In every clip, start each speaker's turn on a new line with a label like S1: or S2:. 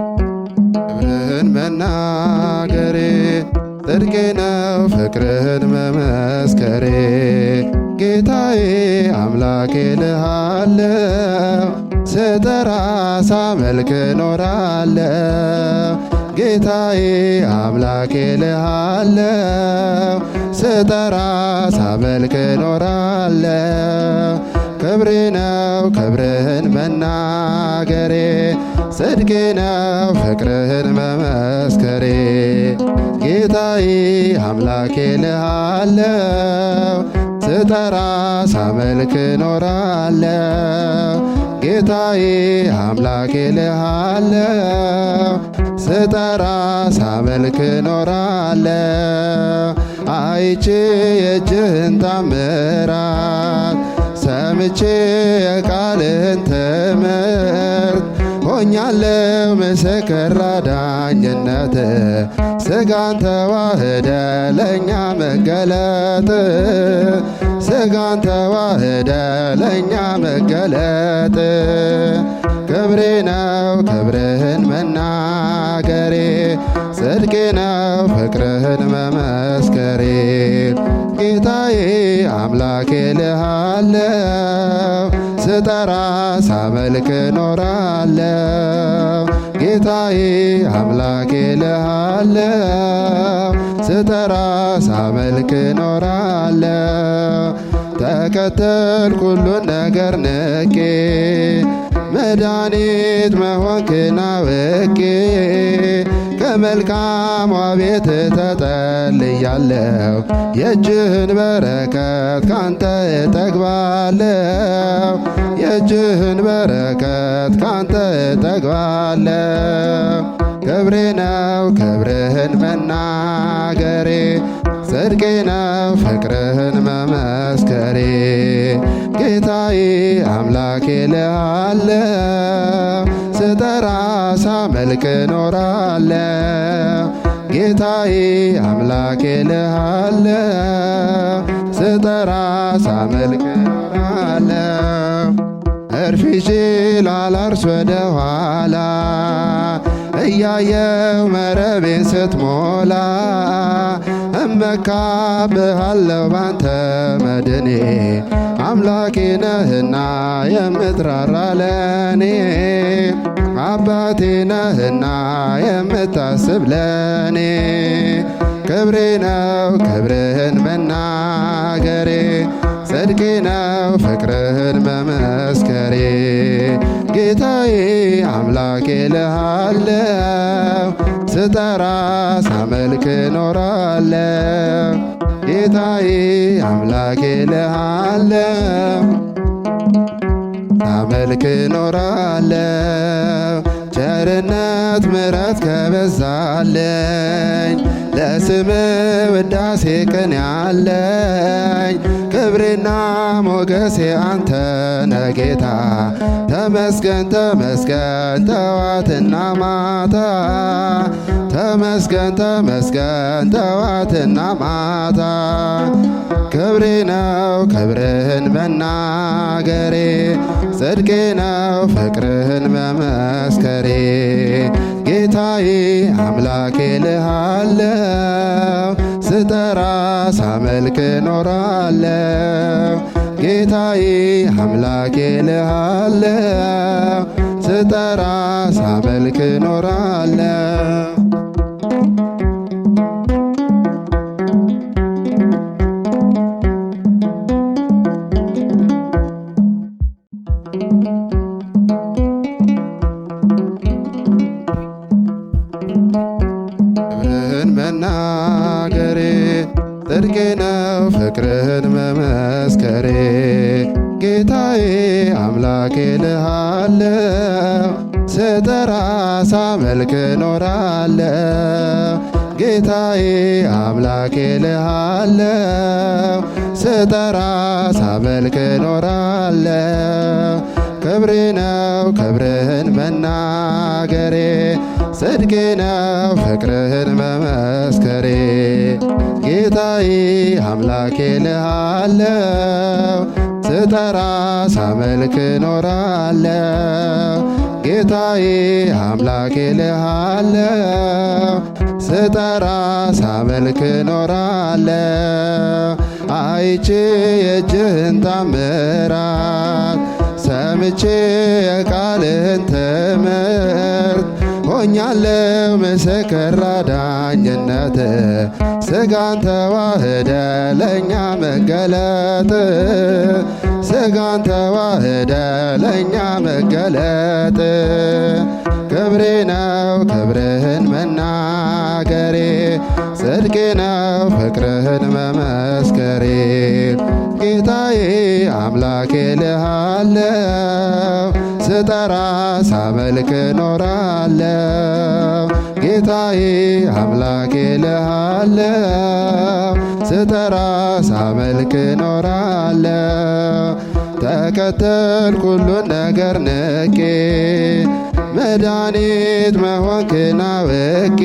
S1: ክብርህን መናገሬ ጽድቄ ነው ፍቅርህን መመስከሬ ጌታዬ አምላኬ ልሃለው ስጠራ ሳመልክ ኖራለው ጌታዬ አምላኬ ልሃለው ስጠራ ሳመልክ ኖራለው ክብሬ ነው ክብርህን መናገሬ ጽድቄ ነው ፍቅርህን መመስከሬ ጌታዬ አምላኬ ልሃለው ስጠራ ሳመልክ ኖራለው ጌታዬ አምላኬ ልሃለው ስጠራ ሳመልክ ኖራለው አይቼ የእጅህን ታምራት ሰምቼ የቃልህን ትምህርት ሆኛለው ምስክር ዳኝነት ስጋን ተዋህደ ለእኛ መገለጥ ስጋን ተዋህደ ለእኛ መገለጥ ክብሬ ነው ክብርህን መናገሬ ጽድቄ ነው ፍቅርህን መመስከሬ ጌታዬ አምላኬ ልሃለው ስጠራ ሳመልክ ኖራለው ጌታዬ አምላኬ ልሃለው ስጠራ ሳመልክ ኖራለው ተከተልኩ ሁሉን ነገር ንቄ መድኃኒት መሆንክን አውቄ ከመልካሟ ቤት ተጠልያለሁ የእጅህን በረከት ካንተ እጠግባለሁ የእጅህን በረከት ካንተ እጠግባለሁ ክብሬ ነው ክብርህን መናገሬ ጽድቄ ነው ፍቅርህን መመስከሬ ጌታዬ አምላኬ ልሃለው ስጠራ ሳመልክ ኖራለው ጌታዬ አምላኬ ልሃለው ስጠራ ሳመልክ ኖራለው እርፍ ይዤ ላላርስ ወደ ኋላ እያየው መረቤን ስትሞላ እመካብሃለሁ ባንተ መድኔ አምላኬ ነህና የምትራራ ለኔ አባቴ ነህና የምታስብ ለኔ ክብሬ ነው ክብርህን መናገሬ ጽድቄ ነው ፍቅርህን መመስከሬ ጌታዬ አምላኬ ልሃለው ስጠራ ሳመልክ ኖራለው ጌታዬ አምላኬ ልሃለው ሳመልክ ኖራለው ቸርነት ምሕረት ከበዛለኝ ለስም ውዳሴ ቅኔ ያለኝ ክብሬና ሞገሴ አንተ ነህ ጌታ ተመስገን ተመስገን ጠዋትና ማታ ተመስገን ተመስገን ጠዋትና ማታ ክብሬ ነው ክብርህን መናገሬ ጽድቄ ነው ፍቅርህን መመስከሬ ጌታዬ አምላኬ ልሃለው ስጠራ ሳመልክ ኖራለው ጌታዬ አምላኬ ልሃለው ስጠራ ሳመልክ ኖራለው ክብርህን መናገሬ ጽድቄ ነው ፍቅርህን መመስከሬ ጌታዬ አምላኬ ልሃለው ስጠራ ሳመልክ ኖራለው ጌታዬ አምላኬ ልሃለው ስጠራ ሳመልክ ኖራለው ክብሬ ነው ክብርህን መናገሬ ጽድቄ ነው ፍቅርህን መመስከሬ ጌታዬ አምላኬ ልሃለው ስጠራ ሳመልክ ኖራለሁ። ጌታዬ አምላኬ ልሃለሁ። ስጠራ ሳመልክ ኖራለሁ። አይቼ የእጅህን ታምራት ሰምቼ የቃልህን ትምህርት ሆኛለሁ ምስክር ዳኝነት ሥጋን ተዋህደ ለእኛ መገለጥ ሥጋን ተዋህደ ለእኛ መገለጥ ክብሬ ነው ክብርህን መናገሬ ጽድቄ ነው ፍቅርህን መመስከሬ ጌታዬ አምላኬ ልሃለሁ ስጠራ ሳመልክ ኖራለሁ። ጌታዬ አምላኬ ልሃለሁ ስጠራ ሳመልክ ኖራለሁ። ተከተልኩ ሁሉን ነገር ንቄ መድኃኒት መሆንክን አውቄ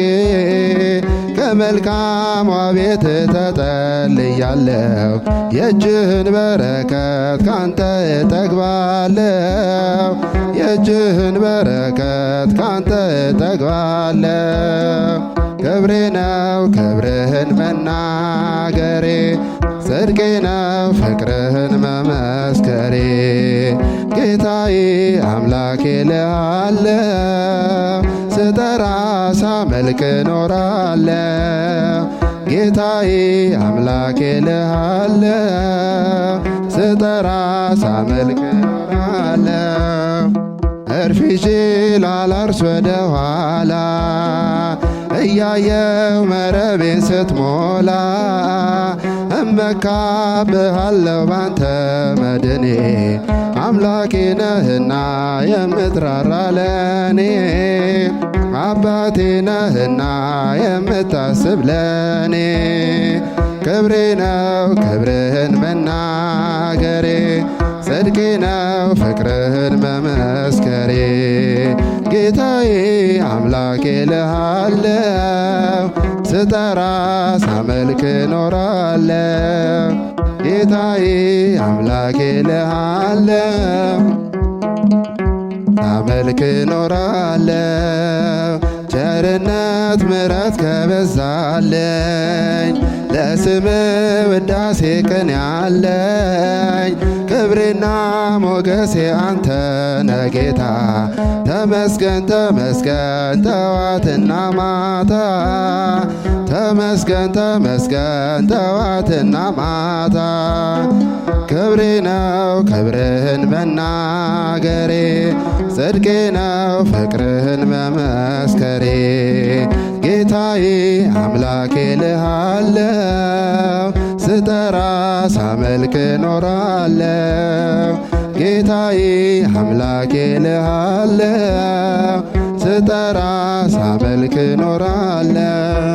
S1: ከመልካሟ ቤት ተጠልያለሁ። የእጅህን በረከት ካንተ እጠግባለሁ። የእጅህን በረከት ካንተ እጠግባለሁ። ክብሬ ነው ክብርህን መናገሬ ጽድቄ ነው ፍቅርህን መመስከሬ ጌታዬ አምላኬ ልሃለሁ ስጠራ ሳመልክ ኖራለሁ። ጌታዬ አምላኬ ልሃለሁ ስጠራ ሳመልክ ኖራለሁ። እርፊሼ ላላርስ ወደ ኋላ እያየው መረቤን ስትሞላ እመካብሃለሁ ባንተ መድኔ አምላኬ ነህና የምትራራ ለኔ አባቴ ነህና የምታስብ ለኔ ክብሬ ነው ክብርህን መናገሬ ጽድቄ ነው ፍቅርህን መመስከሬ ጌታዬ አምላኬ ልሃለሁ ስጠራ ሳመልክ ኖራለሁ። ጌታዬ አምላኬ ልሃለሁ ሳመልክ ኖራለሁ። ቸርነት ምሕረት ከበዛለኝ ለስም ውዳሴ ቅን ያለኝ ክብሬና ሞገሴ አንተ ነህ ጌታ ተመስገን ተመስገን ጠዋትና ማታ ተመስገን ተመስገን ጠዋትና ማታ ክብሬ ነው ክብርህን መናገሬ ጽድቄ ነው ፍቅርህን መመስከሬ ጌታዬ አምላኬ ልሃለሁ ስጠራ ሳመልክ ኖራለሁ። ጌታዬ አምላኬ ልሃለሁ ስጠራ ሳመልክ ኖራለሁ።